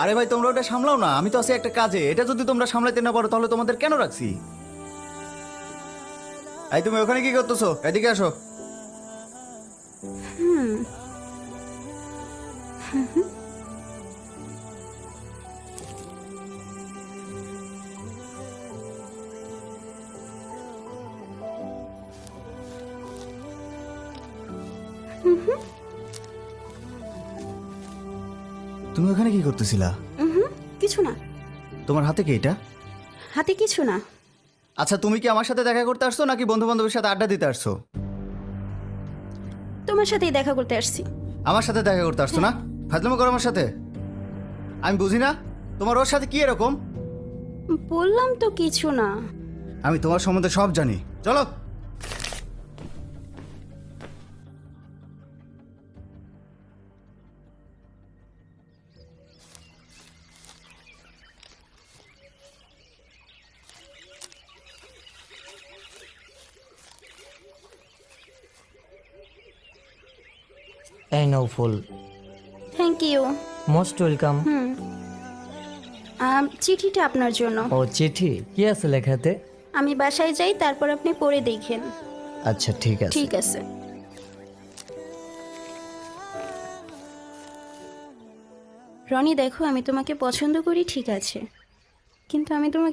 আরে ভাই তোমরা ওটা সামলাও না, আমি তো আছি একটা কাজে। এটা যদি তোমরা সামলাইতে না পারো তাহলে তোমাদের কেন রাখছি? এই তুমি ওখানে কি করতেছো? এদিকে আসো। তুমি ওখানে কি করতেছিলা? কিছু না। তোমার হাতে কি এটা? হাতে কিছু না। আচ্ছা তুমি কি আমার সাথে দেখা করতে আসছো নাকি বন্ধু বান্ধবের সাথে আড্ডা দিতে আসছো? তোমার সাথেই দেখা করতে আসছি। আমার সাথে দেখা করতে আসছো না? ফাজলামো করো আমার সাথে? আমি বুঝি না তোমার ওর সাথে কি এরকম? বললাম তো কিছু না। আমি তোমার সম্বন্ধে সব জানি। চলো। এই নাও ফুল। Thank you. Most welcome. চিঠিটা আপনার জন্য। ও চিঠি, কি আছে লেখাতে? আমি বাসায় যাই, তারপর আপনি পড়ে দেখেন। আচ্ছা ঠিক আছে। ঠিক আছে। রনি দেখো, আমি তোমাকে পছন্দ করি ঠিক আছে, কিন্তু আমি তোমাকে